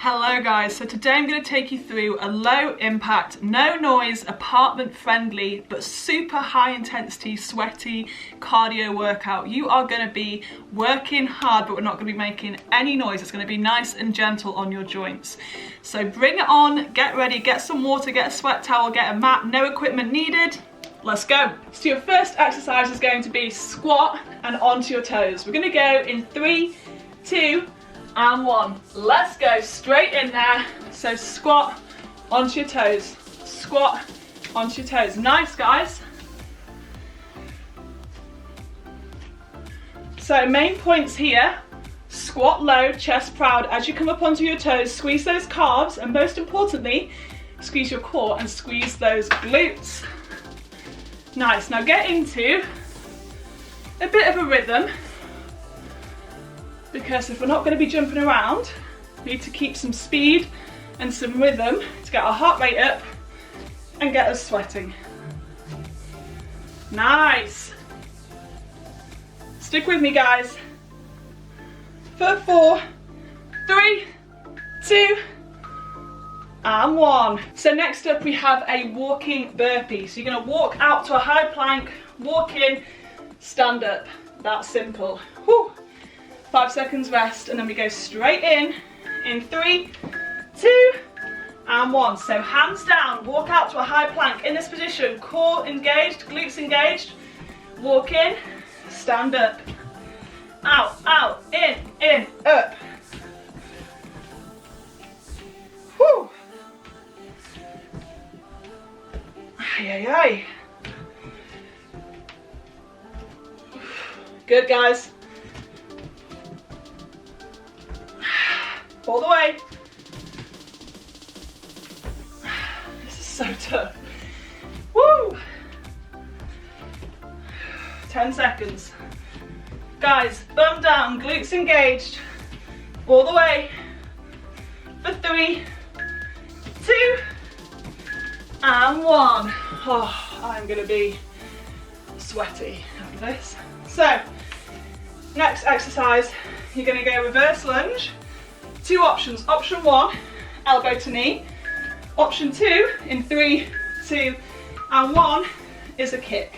Hello guys, so today I'm going to take you through a low impact, no noise, apartment friendly, but super high intensity, sweaty cardio workout. You are going to be working hard, but we're not going to be making any noise. It's going to be nice and gentle on your joints. So bring it on, get ready, get some water, get a sweat towel, get a mat, no equipment needed. Let's go. So your first exercise is going to be squat and onto your toes. We're going to go in 3, 2, and 1. Let's go straight in there. So squat onto your toes, squat onto your toes. Nice, guys. So main points here: squat low, chest proud. As you come up onto your toes, squeeze those calves, and most importantly, squeeze your core and squeeze those glutes. Nice. Now get into a bit of a rhythm, because if we're not going to be jumping around, we need to keep some speed and some rhythm to get our heart rate up and get us sweating. Nice. Stick with me, guys. For 4, 3, 2, and 1. So next up we have a walking burpee. So you're going to walk out to a high plank, walk in, stand up. That's simple. Whew. 5 seconds rest, and then we go straight in 3, 2, and 1. So hands down, walk out to a high plank. In this position, core engaged, glutes engaged. Walk in, stand up. Out, out, in, up. Whew. Ay, ay, ay. Good, guys. All the way. This is so tough. Woo! 10 seconds. Guys, bum down, glutes engaged. All the way. For 3, 2, and 1. Oh, I'm gonna be sweaty after this. So, next exercise, you're gonna go reverse lunge. 2 options. Option 1, elbow to knee. Option 2, in 3, 2, and 1, is a kick.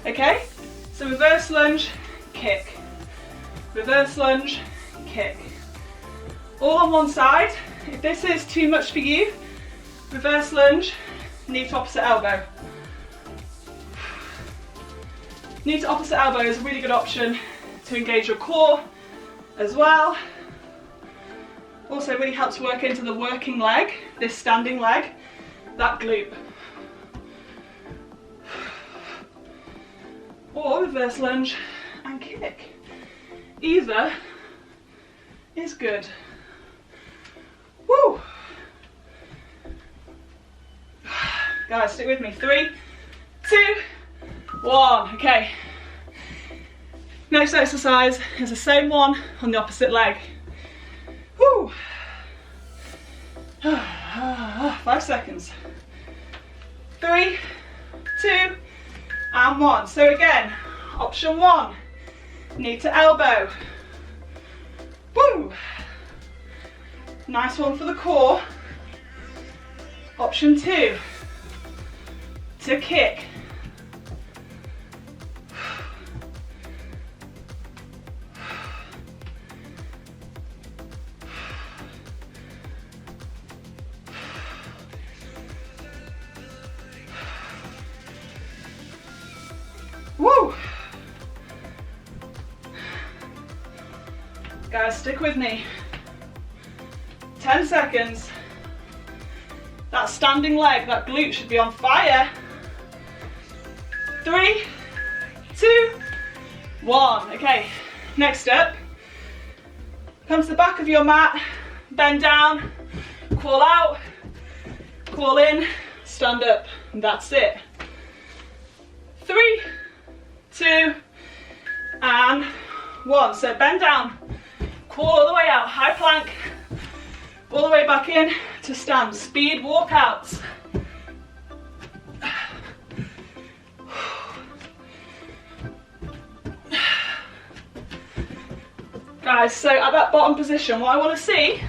Okay? So reverse lunge, kick. Reverse lunge, kick. All on one side. If this is too much for you, reverse lunge, knee to opposite elbow. Knee to opposite elbow is a really good option to engage your core as well. Also really helps work into the working leg, this standing leg, that glute. Or reverse lunge and kick. Either is good. Woo! Guys, stick with me. 3, 2, 1. Okay. Next exercise is the same one on the opposite leg. Woo! 5 seconds. 3, 2, and 1. So again, option 1, knee to elbow. Woo! Nice one for the core. Option 2, to kick. Woo! Guys, stick with me. 10 seconds. That standing leg, that glute should be on fire. 3, 2, 1. Okay, next up, come to the back of your mat, bend down, crawl out, crawl in, stand up, and that's it. 3, 2, and 1. So bend down, crawl all the way out, high plank, all the way back in to stand. Speed walkouts. Guys, so at that bottom position, what I want to see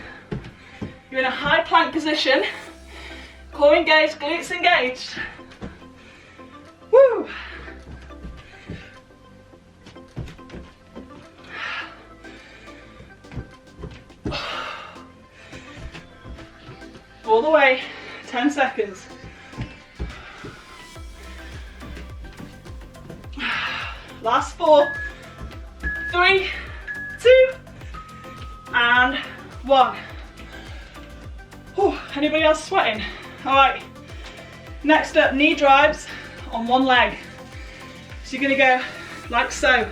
You're in a high plank position. Core engaged, glutes engaged. Woo! All the way, 10 seconds. Last 4, 3, 2, and 1. Whew, anybody else sweating? All right, next up, knee drives on one leg. So you're gonna go like so.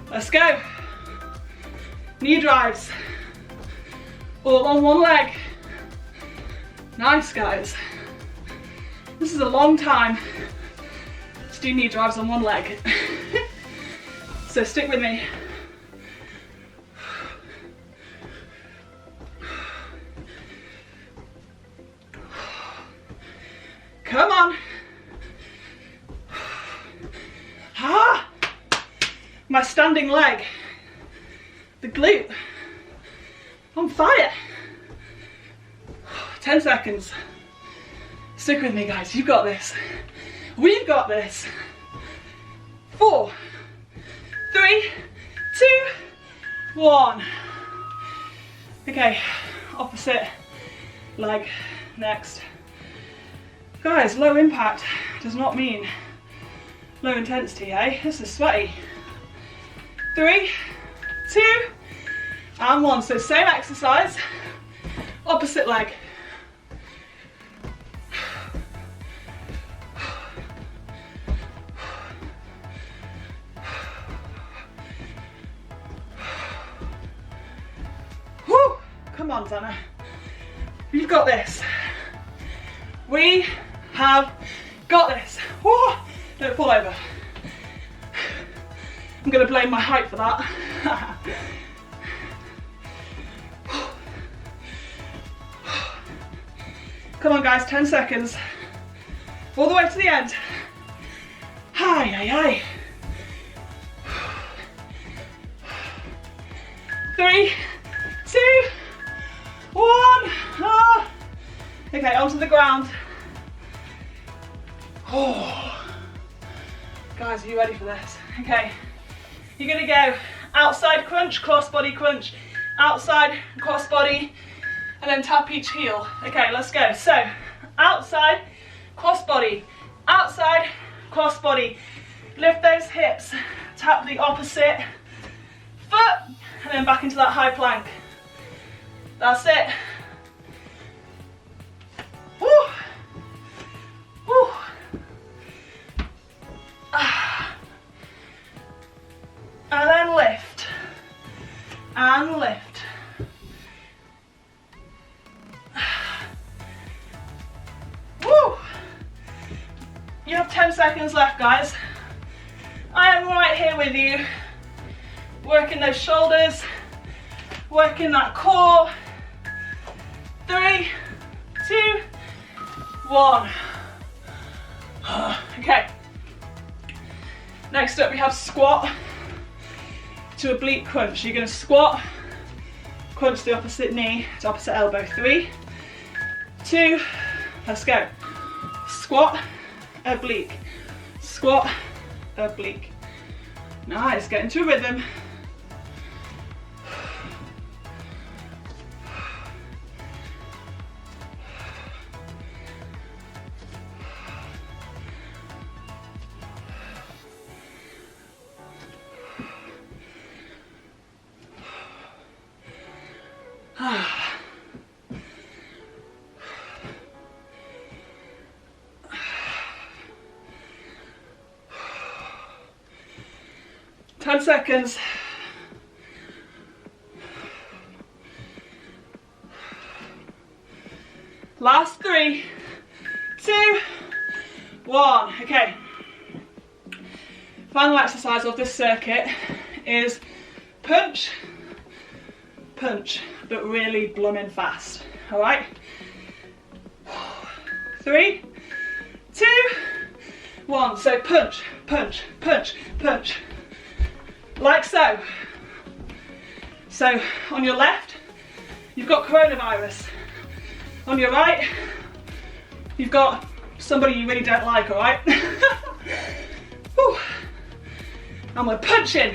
Let's go. Knee drives, all on one leg. Nice, guys. This is a long time to do knee drives on one leg. So stick with me. Come on. My standing leg, the glute, on fire. 10 seconds. Stick with me, guys, you've got this. We've got this. 4, 3, 2, 1. Okay, opposite leg next. Guys, low impact does not mean low intensity, eh? This is sweaty. 3, 2, and 1. So same exercise, opposite leg. Whew. Come on, Zana. You've got this. We have got this. Whoa. Don't fall over. I'm going to blame my height for that. Come on, guys, 10 seconds. All the way to the end. Hi, hi, hi. 3, 2, 1. Okay, onto the ground. Oh. Guys, are you ready for this? Okay, you're gonna go outside crunch, cross body crunch, outside, cross body, and then tap each heel. Okay, let's go. So, outside, cross body, outside, cross body. Lift those hips, tap the opposite foot, and then back into that high plank. That's it. Woo. Woo. And then lift, and lift. Woo! You have 10 seconds left, guys. I am right here with you, working those shoulders, working that core. 3, 2, 1. Okay. Next up we have squat to oblique crunch. You're going to squat, crunch the opposite knee to opposite elbow. 3, 2, let's go. Squat, oblique, squat, oblique. Nice, get into a rhythm. Seconds. Last 3, 2, 1. Okay. Final exercise of this circuit is punch, punch, but really blooming fast. All right. 3, 2, 1. So punch, punch, punch, punch. Like so. So on your left, you've got coronavirus. On your right, you've got somebody you really don't like, all right? And we're punching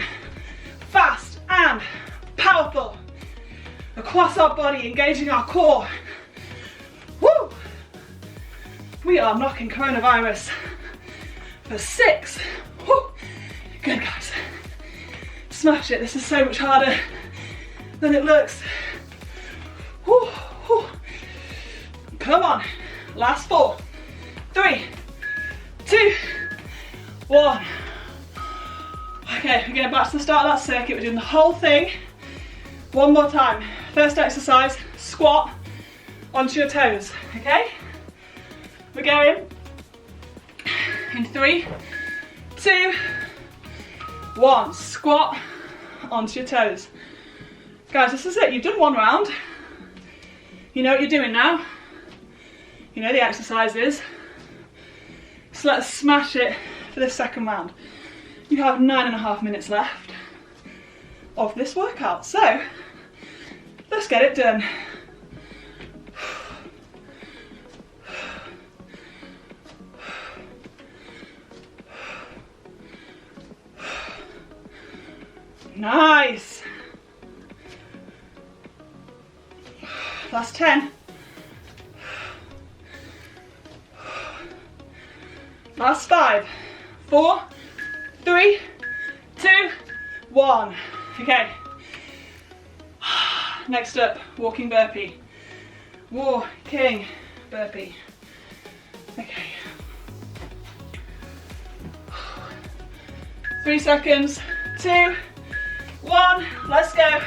fast and powerful across our body, engaging our core. Woo! We are knocking coronavirus for 6. Woo! Good, guys. Smash it. This is so much harder than it looks. Woo, woo. Come on. Last 4, 3, 2, 1. Okay, we're going back to the start of that circuit. We're doing the whole thing one more time. First exercise, squat onto your toes, okay? We're going in 3, 2, 1. Squat onto your toes. Guys, this is it. You've done one round. You know what you're doing now. You know the exercise is. So let's smash it for this second round. You have 9.5 minutes left of this workout. So let's get it done. Nice. Last 10. Last 5, 4, 3, 2, 1. Okay. Next up, walking burpee. Walking burpee. Okay. 3 seconds. 2, 1. Let's go.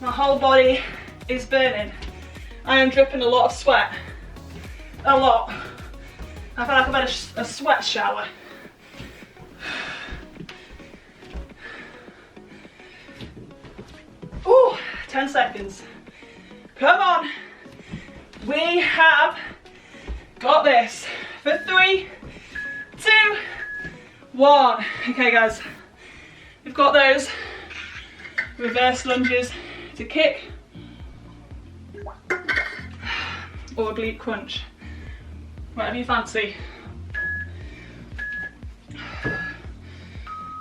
My whole body is burning. I am dripping a lot of sweat. A lot. I feel like I've had a sweat shower. Ooh, 10 seconds. Come on. We have got this. For 3, 2, 1. Okay, guys. We've got those reverse lunges to kick or oblique crunch, whatever you fancy.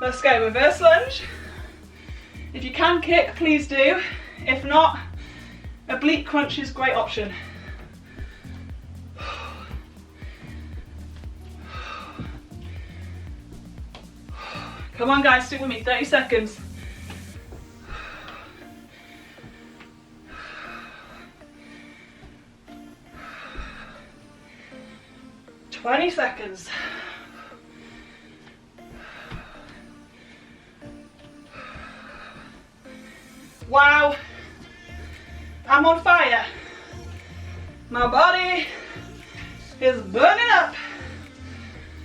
Let's go, reverse lunge. If you can kick, please do. If not, oblique crunch is a great option. Come on guys, stick with me, 30 seconds. Twenty seconds. Wow, I'm on fire. My body is burning up.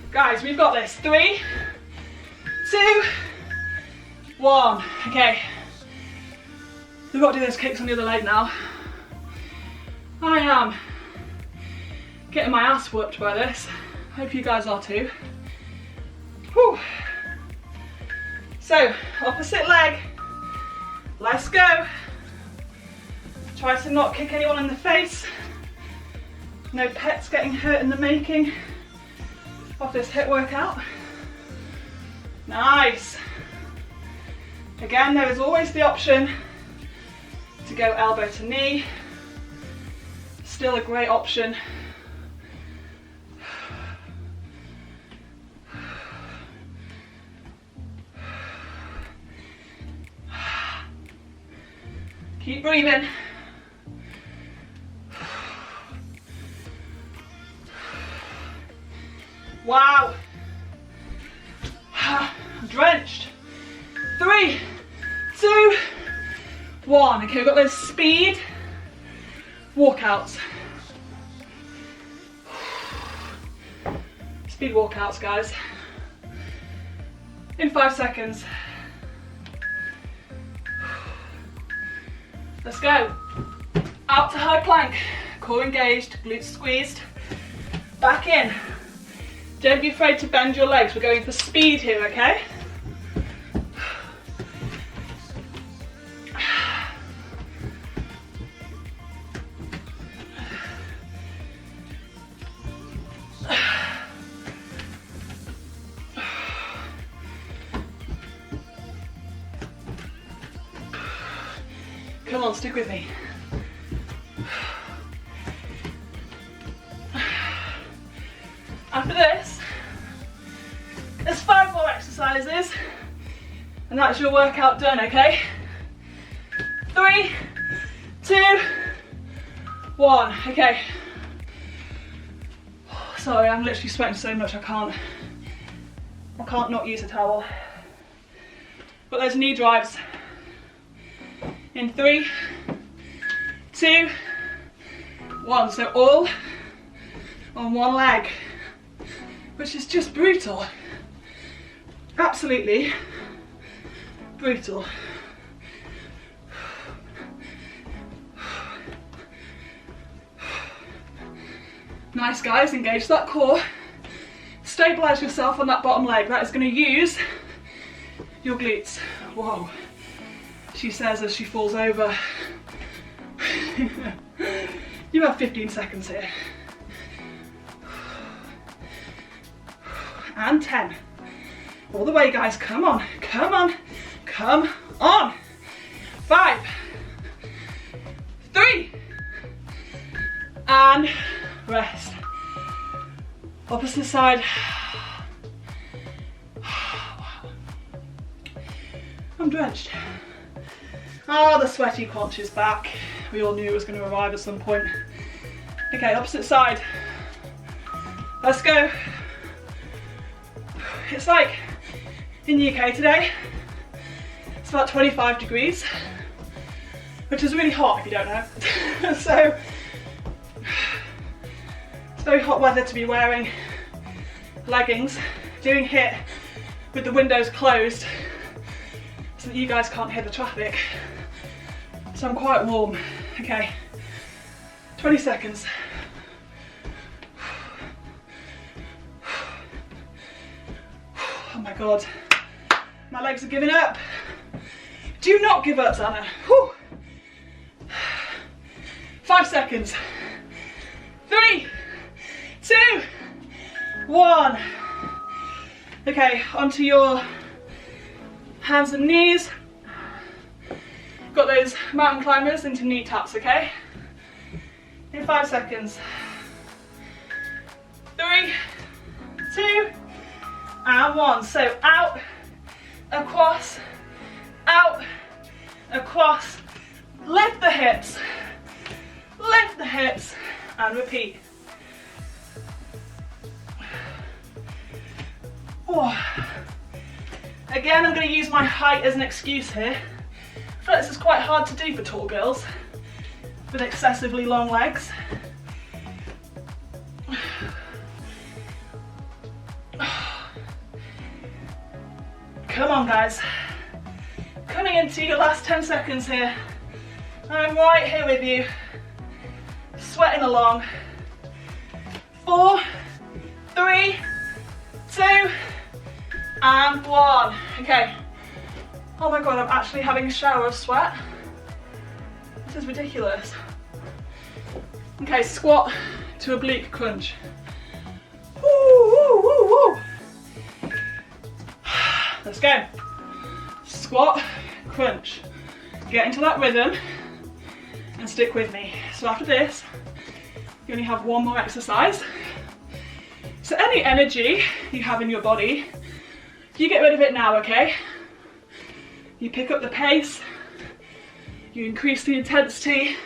Guys, we've got this. 3, 2, 1. Okay, we've got to do those kicks on the other leg now. I am getting my ass whooped by this. Hope you guys are too. Whew. So, opposite leg. Let's go. Try to not kick anyone in the face. No pets getting hurt in the making of this HIIT workout. Nice. Again, there is always the option to go elbow to knee. Still a great option. Keep breathing. Wow. I'm drenched. 3, 2, 1. Okay, we've got those speed walkouts. Speed walkouts, guys. in 5 seconds. Let's go. Out to high plank, core engaged, glutes squeezed. Back in. Don't be afraid to bend your legs. We're going for speed here, okay? Come on, stick with me. After this, there's 5 more exercises, and that's your workout done, okay? 3, 2, 1, okay. Sorry, I'm literally sweating so much I can't not use a towel. But there's knee drives. In 3, 2, 1, so all on one leg, which is just brutal. Absolutely brutal. Nice guys, engage that core. Stabilize yourself on that bottom leg. That is going to use your glutes. Whoa. She says as she falls over. You have 15 seconds here. And 10. All the way, guys. Come on, come on, come on. 5, 3, and rest. Opposite side. Wow. I'm drenched. Oh, the sweaty quanch is back. We all knew it was going to arrive at some point. Okay, opposite side. Let's go. It's like in the UK today, it's about 25 degrees, which is really hot if you don't know. So, it's very hot weather to be wearing leggings, doing HIIT with the windows closed so that you guys can't hear the traffic. So I'm quite warm. Okay, 20 seconds. Oh my God, my legs are giving up. Do not give up, Anna. Whew. 5 seconds. 3, 2, 1. Okay, onto your hands and knees. Got those mountain climbers into knee taps, okay? In 5 seconds. 3, 2, and 1. So out, across, out, across. Lift the hips, and repeat. Oh. Again, I'm going to use my height as an excuse here. I feel like this is quite hard to do for tall girls with excessively long legs. Come on, guys. Coming into your last 10 seconds here. I'm right here with you. Sweating along. 4, 3, 2, and 1. Okay. Oh my God, I'm actually having a shower of sweat. This is ridiculous. Okay, squat to oblique crunch. Woo, woo, woo, woo. Let's go. Squat, crunch. Get into that rhythm and stick with me. So after this, you only have one more exercise. So any energy you have in your body, you get rid of it now, okay? You pick up the pace, you increase the intensity,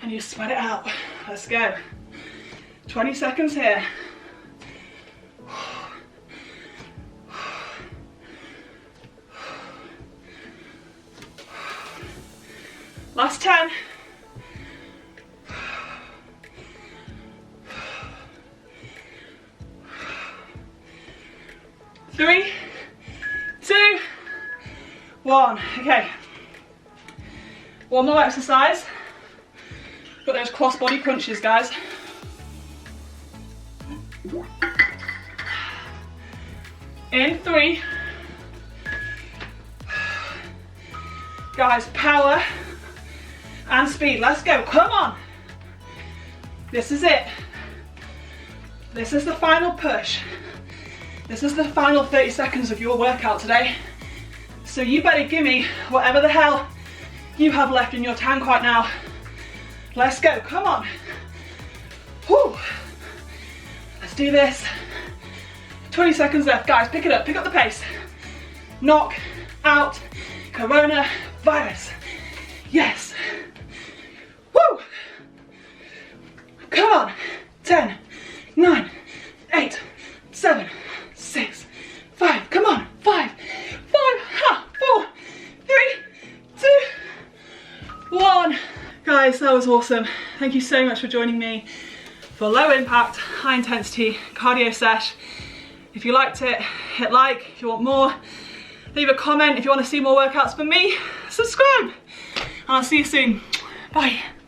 and you sweat it out. Let's go. 20 seconds here. Last 10. 3, 1. Okay. One more exercise. Got those cross body crunches, guys. In 3. Guys, power and speed. Let's go. Come on. This is it. This is the final push. This is the final 30 seconds of your workout today. So you better give me whatever the hell you have left in your tank right now. Let's go. Come on. Whew. Let's do this. 20 seconds left. Guys, pick it up. Pick up the pace. Knock out coronavirus. Yes. Woo. Come on. 10, 9, 8, 7, 6, 5. Come on. 5, 4, 3, 2, 1. Guys, that was awesome. Thank you so much for joining me for low impact, high intensity cardio sesh. If you liked it, hit like. If you want more, leave a comment. If you want to see more workouts from me, subscribe. And I'll see you soon. Bye.